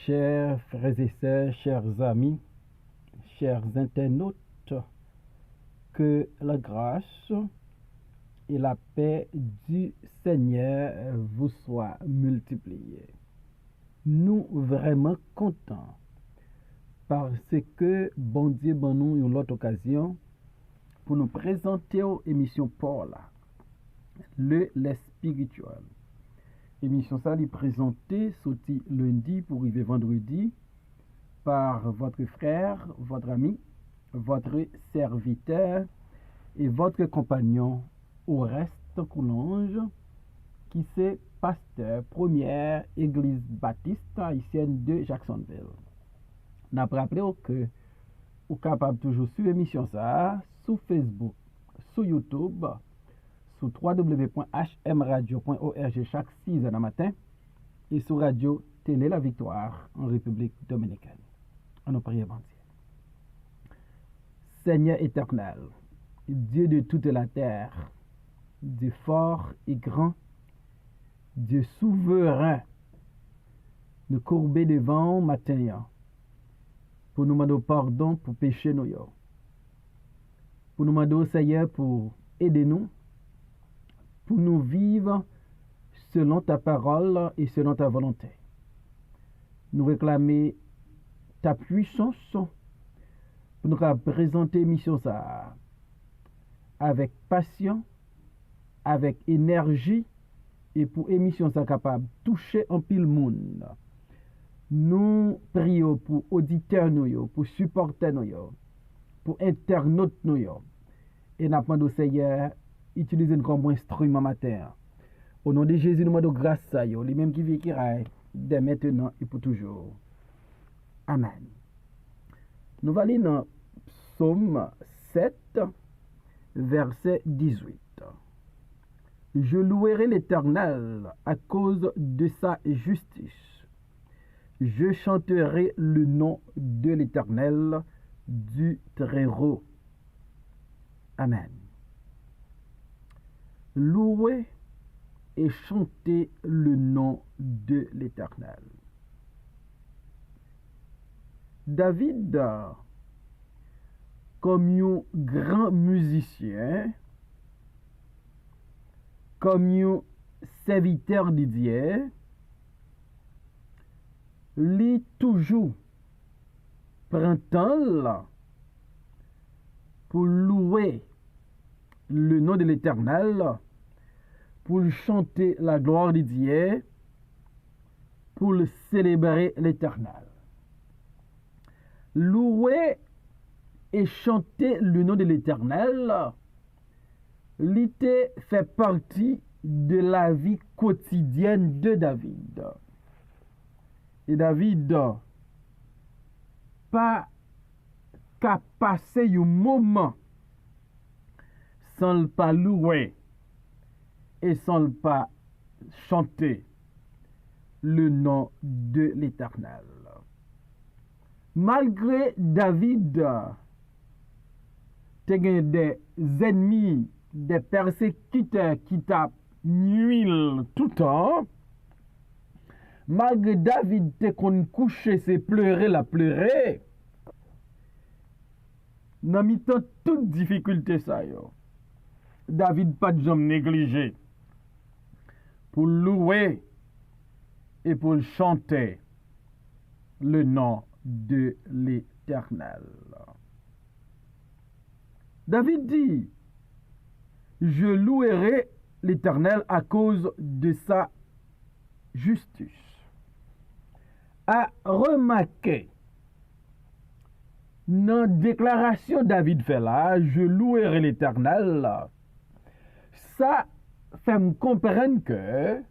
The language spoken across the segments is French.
Chers frères et sœurs, chers amis, chers internautes, que la grâce et la paix du Seigneur vous soient multipliées. Nous vraiment contents parce que bon Dieu bon nous une autre occasion pour nous présenter aux émissions Paul, les spirituel. Émission ça est présentée sorti lundi pour arriver vendredi par votre frère, votre ami, votre serviteur et votre compagnon au reste Coulange qui c'est pasteur première église baptiste haïtienne de Jacksonville. N'a rappelé que vous capable toujours suivre l'émission ça sur Facebook, sur YouTube, sur www.hmradio.org chaque 6h du matin et sur Radio Télé La Victoire en République Dominicaine. On nous prie, bon Dieu. Seigneur éternel, Dieu de toute la terre, Dieu fort et grand, Dieu souverain, nous courber devant matin pour nous demander pardon pour pécher nous. Pour nous demander au Seigneur pour aider nous, pour nous vivre selon ta parole et selon ta volonté. Nous réclamer ta puissance pour nous présenter mission ça avec passion, avec énergie et pour émission ça capable toucher un pile monde. Nous prions pour auditeurs nous, pour supporters nous, pour internautes nous et nous demandons au Seigneur utiliser nous comme instrument matin. Au nom de Jésus, nous demandons grâce à lui, lui-même qui vit qui règne dès maintenant et pour toujours. Amen. Nous allons dans Psaume 7, verset 18. Je louerai l'Éternel à cause de sa justice. Je chanterai le nom de l'Éternel du Très-Haut. Amen. Louer et chanter le nom de l'Éternel. David, comme un grand musicien, comme un serviteur de Dieu, lui toujours prend temps pour louer le nom de l'Éternel, pour chanter la gloire de Dieu, pour célébrer l'Éternel. Louer et chanter le nom de l'Éternel, l'été fait partie de la vie quotidienne de David. Et David pas qu'à passer un moment sans le pas louer et sans le pas chanter le nom de l'Éternel. Malgré David, des ennemis, des persécuteurs qui tapent nuit tout le temps, malgré David te qu'on couché c'est pleurer la pleurer, dans mi-temps toute difficulté ça yo. David pas de jamais négligé pour louer et pour chanter le nom de l'Éternel. David dit, je louerai l'Éternel à cause de sa justice. A remarqué, dans la déclaration David fait là, je louerai l'Éternel, ça fait me comprendre que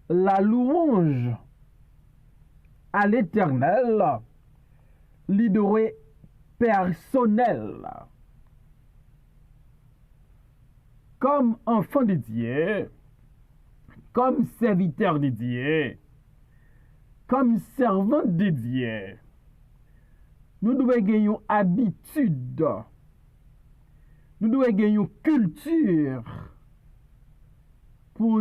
la louange à l'Éternel, l'idée personnelle. Comme enfant de Dieu, comme serviteur de Dieu, comme servant de Dieu, nous devons gagner une habitude, nous devons gagner une culture pour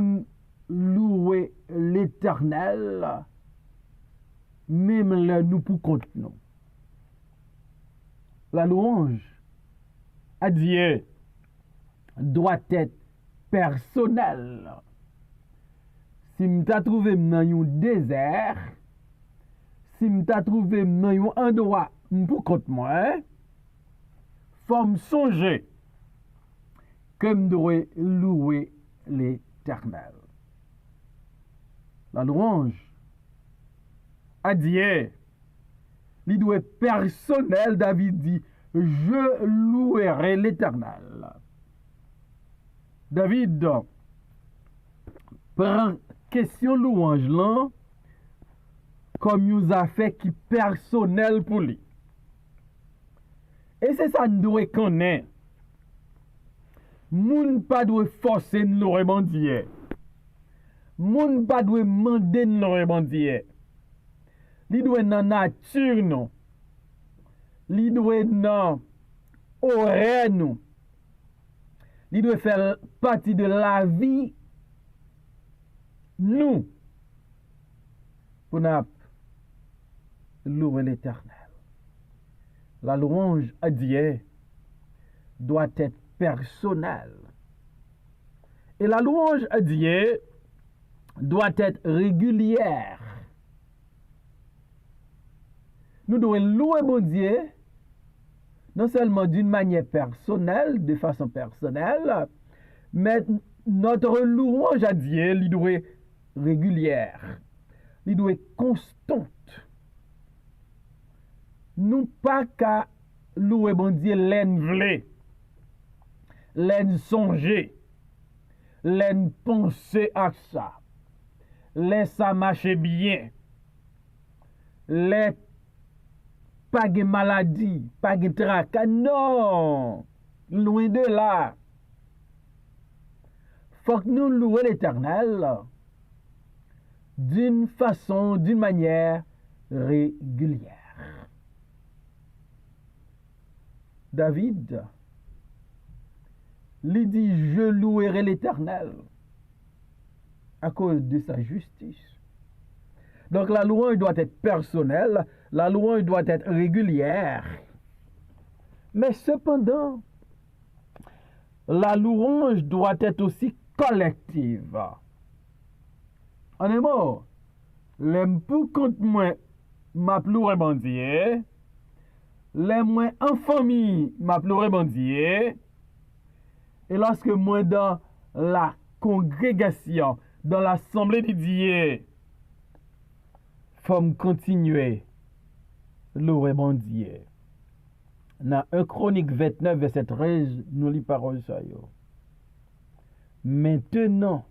louer l'Éternel même là nous pour compte nous. La louange à Dieu doit être personnelle. Si m'ta trouvé dans un désert, si m'ta trouvé dans un endroit pour compte moi, faut me songer que me dois louer l'Éternel. La louange à Dieu, il doit être personnel. David dit, je louerai l'Éternel. David prend question louange là comme nous a fait qui personnel pour lui. Et c'est ça nous doit connaître. Moun pas doit forcer nous louer bon Dieu. Moun pas doit demander nous louer bon Dieu. Li doit dans nature nous. Li doit dans horaire nous. Li doit faire partie de la vie nous pour nous louer l'Éternel. La louange à Dieu doit être personnelle. Et la louange à Dieu doit être régulière. Nous devons louer mon Dieu, non seulement d'une manière personnelle, de façon personnelle, mais notre louange à Dieu, il doit être régulière, il doit être constante. Nous pas qu'à louer mon Dieu l'aine vle, l'aine songer, l'aine penser à ça, laisse ça marcher bien, laisse pas de maladie, pas de tracas, non, loin de là. Faut que nous louions l'Éternel d'une façon, d'une manière régulière. David, lui dit, je louerai l'Éternel à cause de sa justice. Donc la louange doit être personnelle, la louange doit être régulière. Mais cependant, la louange doit être aussi collective. En un mot, les pour compte moi, m'a loué bon Dieu, les moins en famille, m'a loué bon Dieu, et lorsque moi dans la congrégation, dans l'assemblée de Dieu, faut me continuer louer bon Dieu. Dans 1 Chronique 29, verset 13, nous lisons parole ça yo. Maintenant,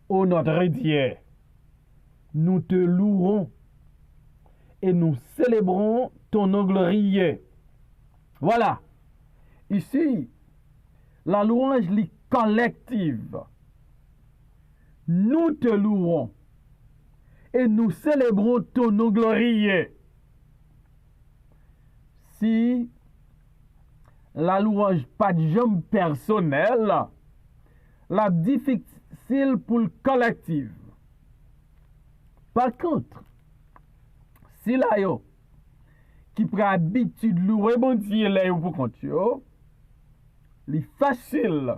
ô notre Dieu, nous te louerons et nous célébrons ton nom glorieux. Voilà. Ici, la louange est collective. Nous te louerons et nous célébrons ton nom glorieux. Si la louange pas de jambe personnelle, la difficile pour le collectif. Par contre, si la yo qui prend habitude de louer bon Dieu là yo pour compte yo, li facile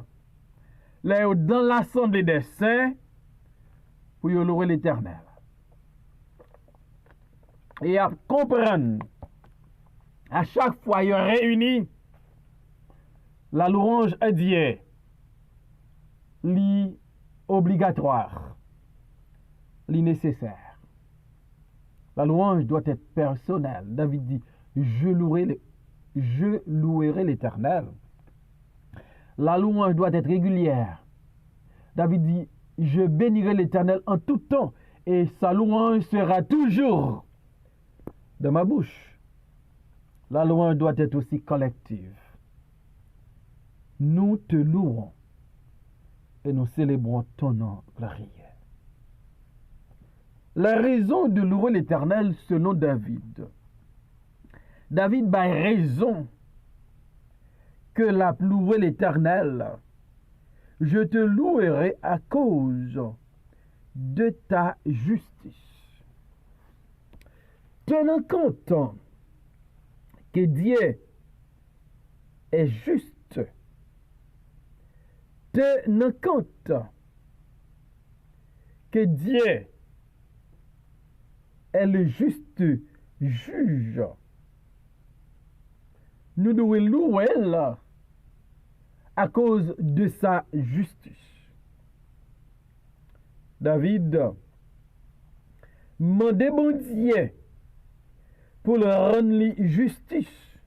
là yo dans l'assemblée des saints pour yo louer l'Éternel. Et à comprendre, à chaque fois ils réunis, la louange à Dieu, li obligatoire, li nécessaire. La louange doit être personnelle. David dit, je louerai l'Éternel. La louange doit être régulière. David dit, je bénirai l'Éternel en tout temps, et sa louange sera toujours dans ma bouche. La louange doit être aussi collective. Nous te louons et nous célébrons ton nom glorieux. La raison de louer l'Éternel selon David. David a raison que la louer l'Éternel. Je te louerai à cause de ta justice. tenant compte que Dieu est juste, tenant compte que Dieu est le juste juge, nous devons louer à cause de sa justice. David m'a demandé pour le rendre justice.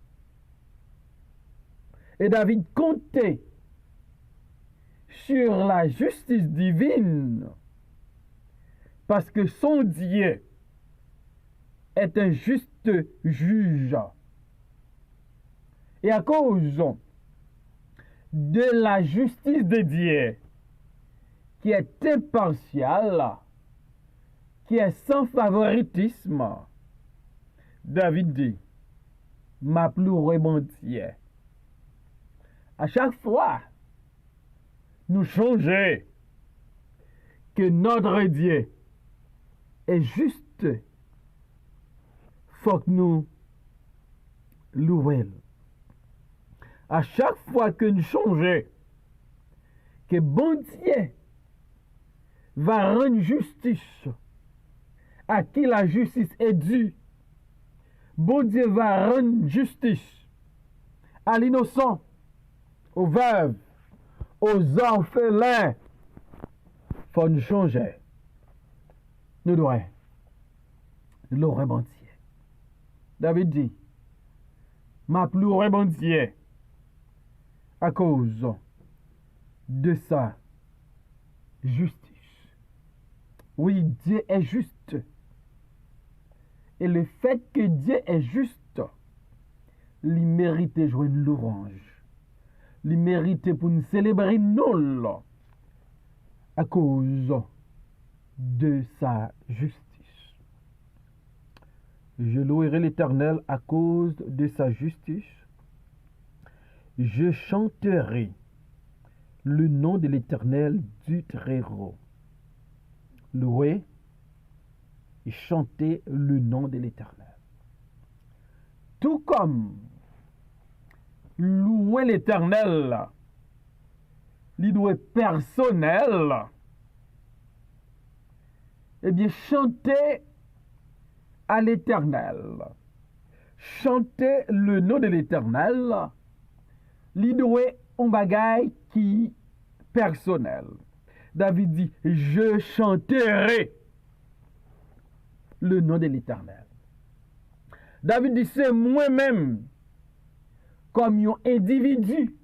Et David comptait sur la justice divine parce que son Dieu est un juste juge. Et à cause de la justice de Dieu, qui est impartiale, qui est sans favoritisme, David dit, ma plus bon Dieu. À chaque fois, nous changeons que notre Dieu est juste, faut que nous louons. À chaque fois que nous changeons que bon Dieu va rendre justice à qui la justice est due, bon Dieu va rendre justice à l'innocent, aux veuves, aux orphelins. Faut nous changer. Nous devons louer bon Dieu. David dit, m'a loué bon Dieu à cause de sa justice. Oui, Dieu est juste. Et le fait que Dieu est juste, il mérite de jouer une louange. Il mérite pour nous célébrer nous à cause de sa justice. Je louerai l'Éternel à cause de sa justice. Je chanterai le nom de l'Éternel du Très-Haut. Louer et chanter le nom de l'Éternel. Tout comme louer l'Éternel, il doit être personnel, eh bien chanter à l'Éternel, chanter le nom de l'Éternel, il doit être un bagage qui personnel. David dit, je chanterai le nom de l'Éternel. David dit, c'est moi-même, comme un individu,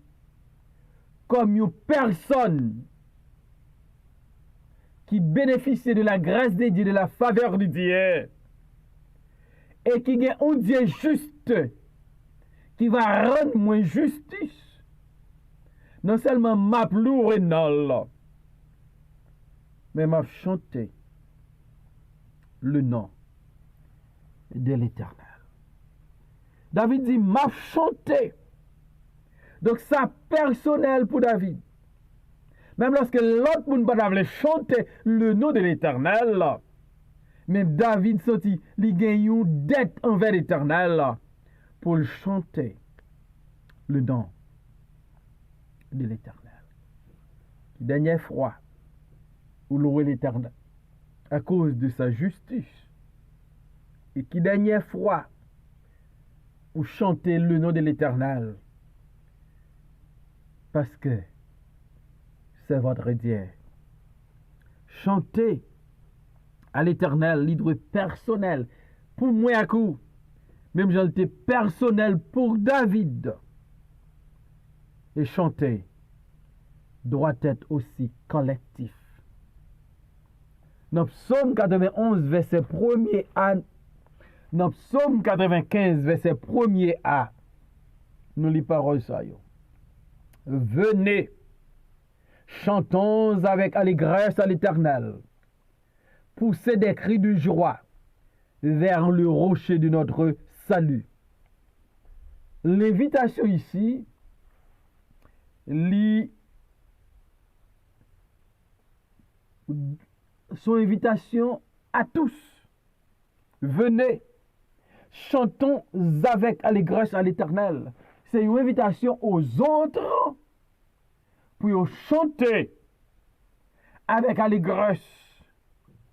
comme une personne qui bénéficie de la grâce de Dieu, de la faveur de Dieu, et qui a un Dieu juste, qui va rendre moi justice. Non seulement m'a loué non, mais m'a chanté le nom de l'Éternel. David dit, m'a chanté. Donc ça personnel pour David. Même lorsque l'autre monde ne va chanter le nom de l'Éternel, mais David senti il gagne une dette envers l'Éternel pour le chanter le nom de l'Éternel. Qui dernière fois ou louer l'Éternel à cause de sa justice, et qui dernière fois ou chanter le nom de l'Éternel parce que c'est votre Dieu. Chantez à l'Éternel, il doit être personnel pour moi à coup, même j'en étais personnel pour David. Et chanter doit être aussi collectif. Dans Psaume 91, verset 1er à, dans Psaume 95, verset 1er à, nous les paroles ça. Venez, chantons avec allégresse à l'Éternel, poussez des cris de joie vers le rocher de notre salut. L'invitation ici, son invitation à tous. Venez, chantons avec allégresse à l'Éternel. C'est une invitation aux autres pour chanter avec allégresse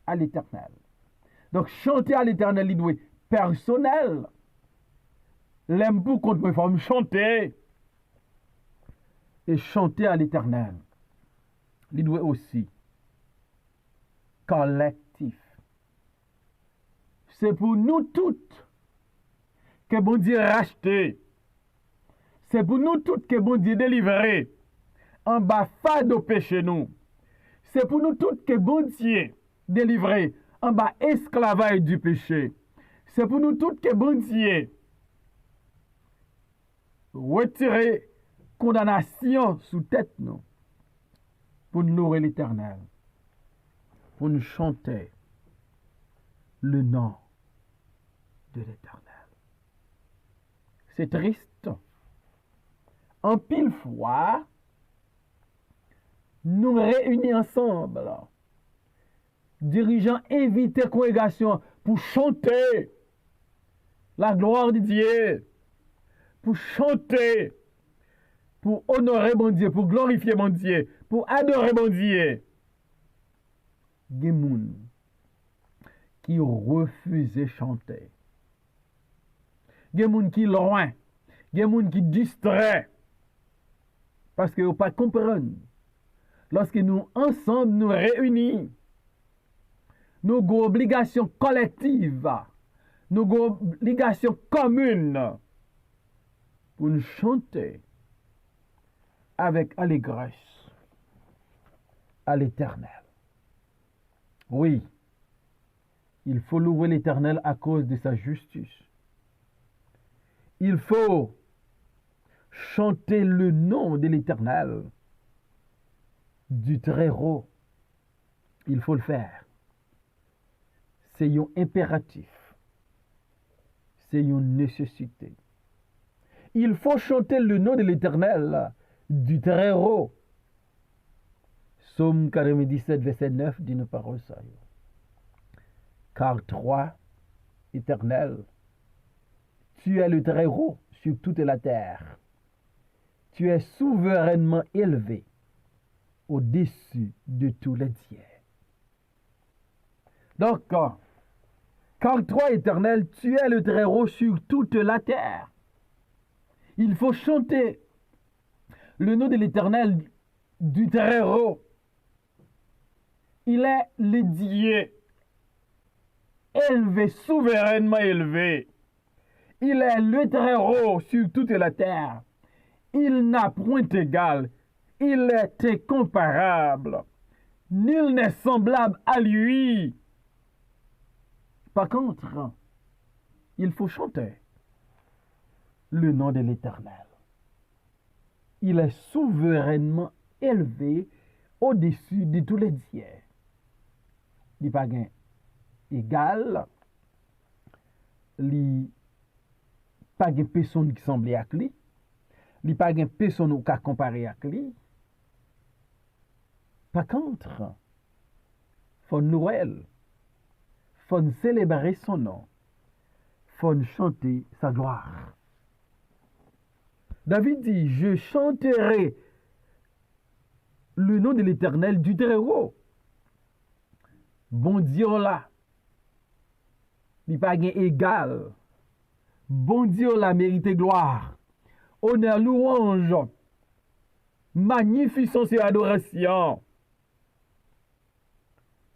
à l'Éternel. Donc, chanter à l'Éternel, il doit être personnel. L'aime pour contre moi, il faut me chanter. Et chanter à l'Éternel, il doit aussi collectif. C'est pour nous toutes que bon Dieu racheté. C'est pour nous toutes que bon Dieu délivré. En bas fado péché nous. C'est pour nous toutes que bon Dieu délivré. En bas esclavage du péché. C'est pour nous toutes que bon Dieu retiré condamnation sous tête nous. Pour nous louer l'Éternel. Pour nous chanter le nom de l'Éternel. C'est triste. En pile fois, nous réunis ensemble, dirigeants invités congrégation pour chanter la gloire de Dieu, pour chanter, pour honorer mon Dieu, pour glorifier mon Dieu, pour adorer mon Dieu. Des gens qui refusent chanter. Des gens qui loin. Des gens qui distraient. Parce qu'ils ne pas comprendre. Lorsque nous, ensemble, nous réunis, nos obligations collectives, nos obligations communes, pour nous chanter avec allégresse à l'Éternel. Oui, il faut louer l'Éternel à cause de sa justice. Il faut chanter le nom de l'Éternel, du Très-Haut. Il faut le faire. C'est un impératif. C'est une nécessité. Il faut chanter le nom de l'Éternel, du Très-Haut. Psaume 97, verset 9 dit nos paroles ça. Car toi, Éternel, tu es le Très-Haut sur toute la terre. Tu es souverainement élevé au-dessus de tous les dieux. Donc, car toi, Éternel, tu es le Très-Haut sur toute la terre. Il faut chanter le nom de l'Éternel du Très-Haut. Il est le Dieu élevé, souverainement élevé. Il est le Très-Haut sur toute la terre. Il n'a point égal. Il est incomparable. Nul n'est semblable à lui. Par contre, il faut chanter le nom de l'Éternel. Il est souverainement élevé au-dessus de tous les dieux. Il n'est pas égal. Il n'y a pas personne qui semble à lui. Il n'y a pas personne qui a comparé à lui. Par contre, faut Noël, faut célébrer son nom, faut chanter sa gloire. David dit, je chanterai le nom de l'Éternel du Très-Haut. Bon Dieu là, il n'y a pas égal. Bon Dieu là mérite gloire, honneur, louange, magnificence et adoration.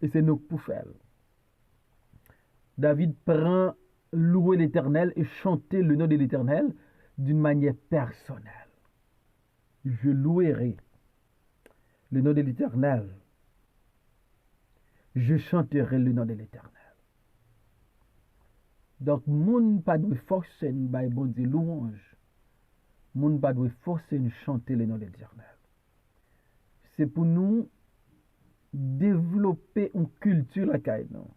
Et c'est nous pour faire. David prend louer l'Éternel et chanter le nom de l'Éternel d'une manière personnelle. Je louerai le nom de l'Éternel. Je chanterai le nom de l'Éternel. Donc, moun pas de forcer une bon Dieu louange. Moun pas de forcer une chanter le nom de l'Éternel. C'est pour nous développer une culture la caïnon.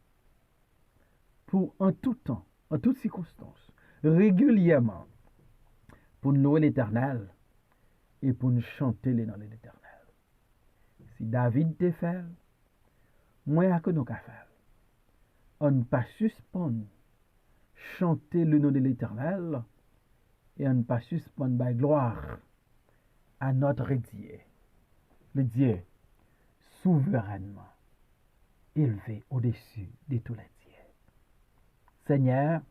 Pour en tout temps, en toutes circonstances, régulièrement, pour nous louer l'Éternel et pour nous chanter le nom de l'Éternel. Si David te fait, moi, à que nous faire? On ne pas suspendre chanter le nom de l'Éternel et à ne pas suspendre la gloire à notre Dieu, le Dieu souverainement élevé au-dessus de tous les dieux. Seigneur,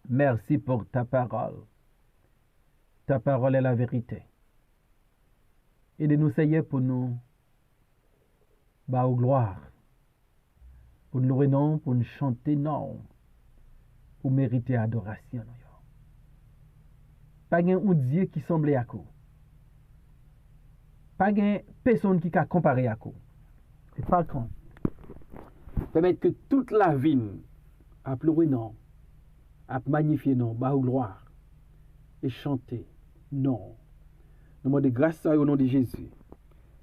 merci pour ta parole. Ta parole est la vérité. Aidez-nous, Seigneur, pour nous gloire, pour nous louer non, pour nous chanter non, pour mériter adoration. Pas un Dieu qui semble à vous. Pas une personne qui a comparé à vous. Et par contre, permettre que toute la vie a pleuré non, a magnifié non, gloire, et chanter non. Nous demandons grâce au nom de Jésus,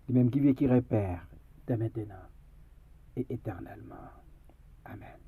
le même qui vit qui repère dès maintenant et éternellement. Amen.